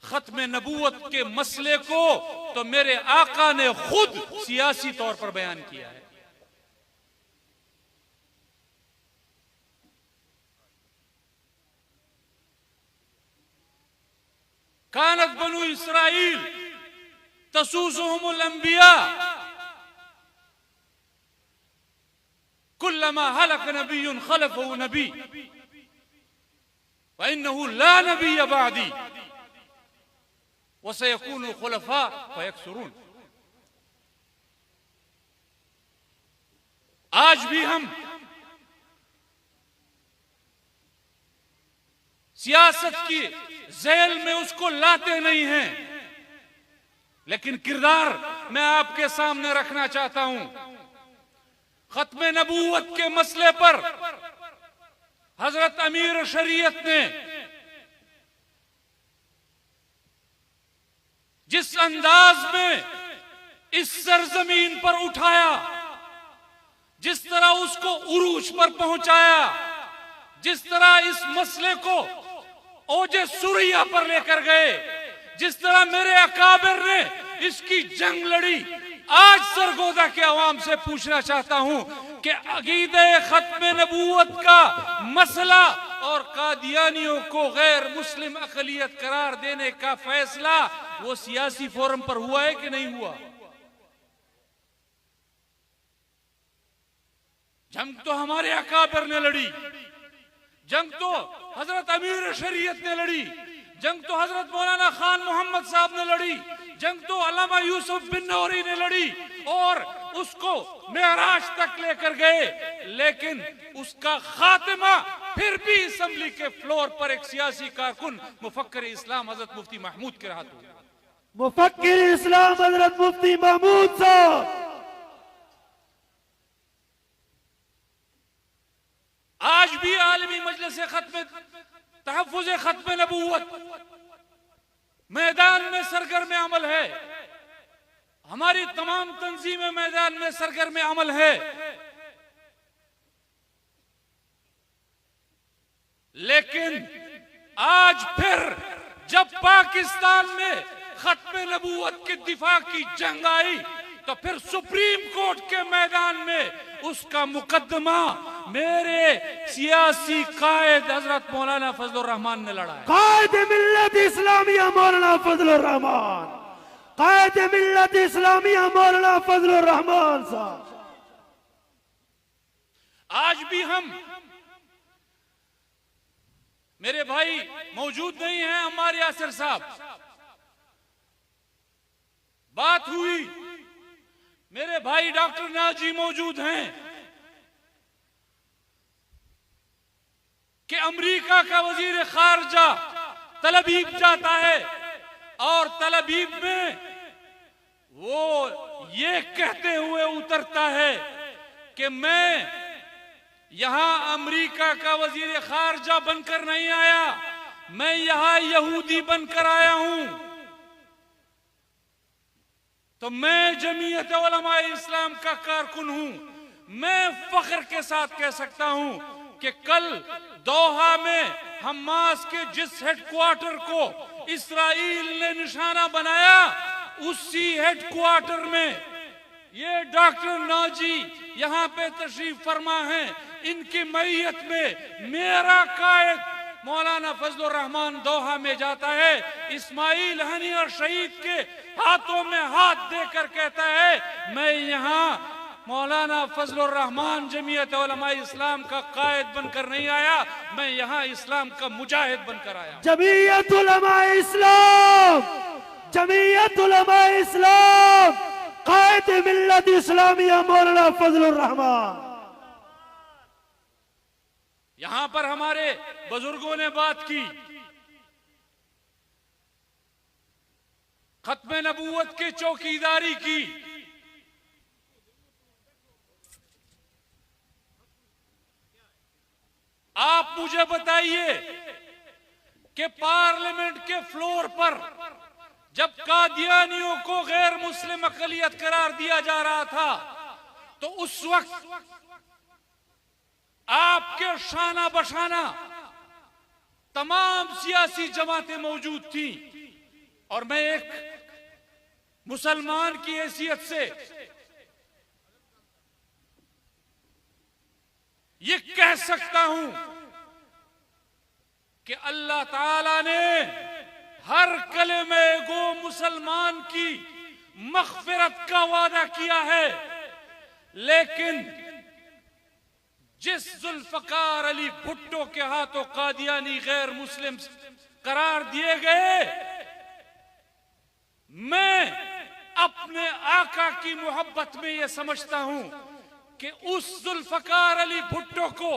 खत्म नबूवत के मसले को तो मेरे आका ने खुद सियासी तौर पर बयान किया है। कानत बनु इसराइल तसूसुहुमुल अंबिया कुल्लमा हलक नबियुन खलफहु नबी व इन्नहु ला नबिय्य बअदी व सयकूनु खुलफा फयक्सुरून। आज भी हम सियासत की जेल में उसको लाते नहीं हैं, लेकिन किरदार मैं आपके सामने रखना चाहता हूं। खत्म नबूवत के मसले पर हजरत अमीर शरीयत ने जिस अंदाज में इस सरजमीन पर उठाया, जिस तरह उसको उरूज पर पहुंचाया, जिस तरह इस मसले को ओजे सुरिया पर लेकर गए, जिस तरह मेरे अकाबिर ने इसकी जंग लड़ी, आज सरगोदा के अवाम से पूछना चाहता हूं कि अकीदे खत्म नबूवत का मसला और कादियानियों को गैर मुस्लिम अकलियत करार देने का फैसला वो सियासी फोरम पर हुआ है कि नहीं हुआ? जंग तो हमारे अकाबिर ने लड़ी, जंग तो हजरत अमीर शरीयत ने लड़ी, जंग तो हजरत मौलाना खान मोहम्मद साहब ने लड़ी, जंग तो अल्लामा यूसुफ बिन नौरी ने लड़ी और उसको मेराज तक लेकर गए, लेकिन उसका खात्मा फिर भी असेंबली के फ्लोर पर एक सियासी कारकुन मुफक्किर इस्लाम हजरत मुफ्ती महमूद के हाथ हुआ। मुफक्किर इस्लाम हजरत मुफ्ती महमूद साहब आज भी आलमी मजलिस खत्म तहफ़्फ़ुज़ खत्म नबूवत मैदान में सरगर्म अमल है, हमारी तमाम तंजीमें मैदान में सरगर्म अमल है, लेकिन आज फिर जब पाकिस्तान में खत्म नबूवत के दिफा की जंग आई तो फिर सुप्रीम कोर्ट के मैदान में उसका मुकदमा मेरे सियासी कायद हजरत मौलाना फजलुर रहमान ने लड़ा है। कायद मिल्लत इस्लामिया मौलाना फजलुर रहमान, कायद मिल्लत इस्लामिया मौलाना फजलुर रहमान साहब। आज भी हम, मेरे भाई मौजूद नहीं हैं, अम्मार यासिर साहब, बात हुई, मेरे भाई डॉक्टर नाजी मौजूद हैं कि अमेरिका का वजीर खारजा तलबीब जाता है और तलबीब में वो ये कहते हुए उतरता है कि मैं यहां अमेरिका का वजीर खारजा बनकर नहीं आया, मैं यहां यहूदी बनकर आया हूं। तो मैं जमीयत उलमा इस्लाम का कारकुन हूं, मैं फख्र के साथ कह सकता हूं कि कल दोहा में हमास के जिस हेडक्वार्टर को इस्राइल ने निशाना बनाया, उसी हेडक्वार्टर में ये डॉक्टर नाजी यहां पे तशरीफ फरमा है, इनकी मैयत में मेरा कायद मौलाना फजलुर रहमान दोहा में जाता है, इस्माइल हनिया शहीद के हाथों में हाथ देकर कहता है मैं यहाँ मौलाना फजलुर रहमान जमीयत उलमा इस्लाम का कायद बनकर नहीं आया, मैं यहाँ इस्लाम का मुजाहिद बनकर आया। जमीयत उलमा इस्लाम, जमीयत उलमा इस्लाम, कायद मिल्लत इस्लामिया मौलाना फजलुर रहमान। यहां पर हमारे बुजुर्गों ने बात की, खत्म नबूवत के चौकीदारी की, आप मुझे बताइए कि पार्लियामेंट के फ्लोर पर जब कादियानियों को गैर मुस्लिम अकलियत करार दिया जा रहा था तो उस वक्त आपके शाना बशाना तमाम सियासी जमातें मौजूद थी, और मैं एक मुसलमान की हैसियत से ये कह सकता हूं कि अल्लाह ताला ने हर कलमे गो मुसलमान की मग़फ़िरत का वादा किया है, लेकिन जिस जुल्फ़कार अली भुट्टो के हाथों कादियानी गैर मुस्लिम करार दिए गए, मैं अपने आका की मोहब्बत में यह समझता हूं कि उस जुल्फ़कार अली भुट्टो को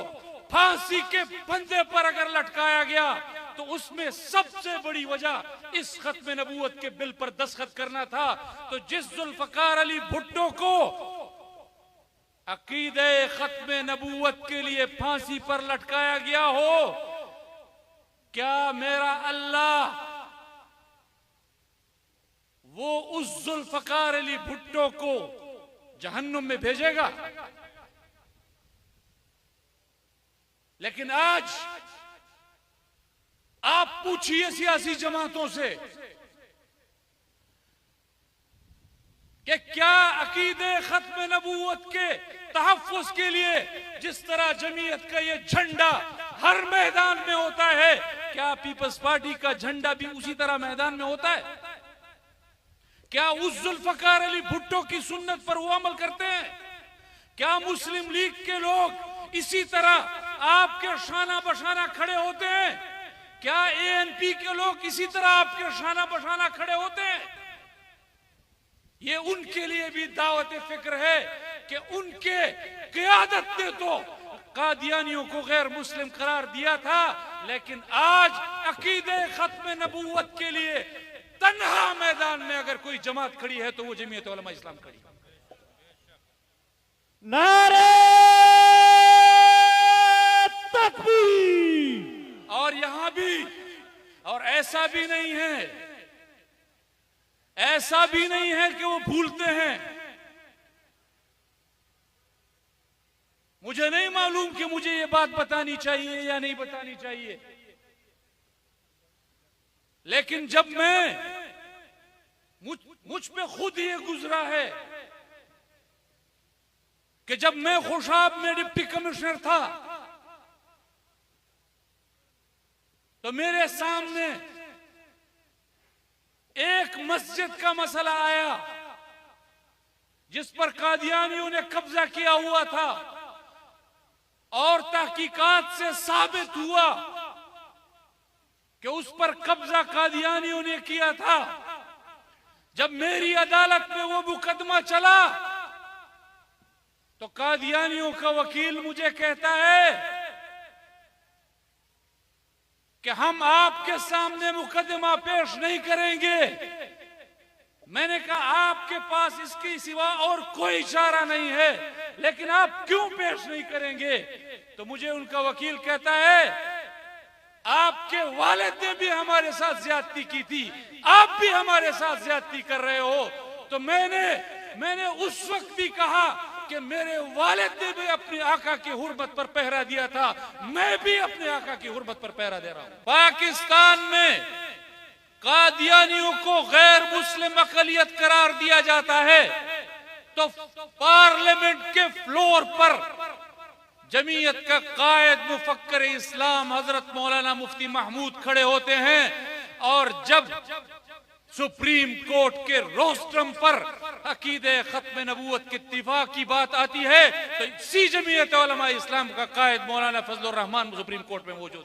फांसी के फंदे पर अगर लटकाया गया तो उसमें सबसे बड़ी वजह इस खत्म नबूवत के बिल पर दस्तखत करना था। तो जिस जुल्फ़कार अली भुट्टो को अकीदे खत्म नबूवत के लिए फांसी पर लटकाया गया हो, क्या मेरा अल्लाह वो उस जुल्फ़कार अली भुट्टो को जहन्नुम में भेजेगा? लेकिन आज आप पूछिए सियासी जमातों से कि क्या अकीदे खत्म नबूवत के तहफ़्फ़ुज़ के लिए जिस तरह जमीयत का ये झंडा हर मैदान में होता है, क्या पीपल्स पार्टी का झंडा भी उसी तरह मैदान में होता है? क्या उस जुल्फ़कार अली भुट्टो की सुन्नत पर वो अमल करते हैं? क्या मुस्लिम लीग के लोग इसी तरह आपके शाना बशाना खड़े होते हैं? क्या एएनपी के लोग इसी तरह आपके शाना बशाना खड़े होते हैं? ये उनके लिए भी दावत फिक्र है कि उनके क़यादत ने तो कादियानियों को गैर मुस्लिम करार दिया था, लेकिन आज अकीदे खत्म नबूवत के लिए तन्हा मैदान में अगर कोई जमात खड़ी है तो वो जमीयत उलमा इस्लाम खड़ी है। नारे तकबीर। और यहां भी, और ऐसा भी नहीं है कि वो भूलते हैं। मुझे नहीं मालूम कि मुझे ये बात बतानी चाहिए या नहीं बतानी चाहिए, लेकिन जब मुझ पे खुद ये गुजरा है कि जब मैं खुशाब में डिप्टी कमिश्नर था तो मेरे सामने एक मस्जिद का मसला आया जिस पर कादियानियों ने कब्जा किया हुआ था, और तहकीकात से साबित हुआ कि उस पर कब्जा कादियानियों ने किया था। जब मेरी अदालत में वो मुकदमा चला तो कादियानियों का वकील मुझे कहता है कि हम आपके सामने मुकदमा पेश नहीं करेंगे। मैंने कहा आपके पास इसके सिवा और कोई चारा नहीं है, लेकिन आप क्यों पेश नहीं करेंगे? तो मुझे उनका वकील कहता है आपके वालिद ने भी हमारे साथ ज्यादती की थी, आप भी हमारे साथ ज्यादती कर रहे हो। तो मैंने उस वक्त भी कहा कि मेरे वालिद ने भी अपने आका की हुर्मत पर पहरा दिया था, मैं भी अपने आका की हुर्मत पर पहरा दे रहा हूं। पाकिस्तान में कादियानियों को गैर मुस्लिम अक़लियत करार दिया जाता है तो पार्लियामेंट के फ्लोर पर जमीयत का कायद मुफक्कर इस्लाम हजरत मौलाना मुफ्ती महमूद खड़े होते हैं, और जब सुप्रीम कोर्ट के रोस्ट्रम पर अकीदे खत्म नबूवत के इत्तिफाक की बात आती है तो इसी जमीयत उलमा इस्लाम का कायद मौलाना फजलुर रहमान सुप्रीम कोर्ट में मौजूद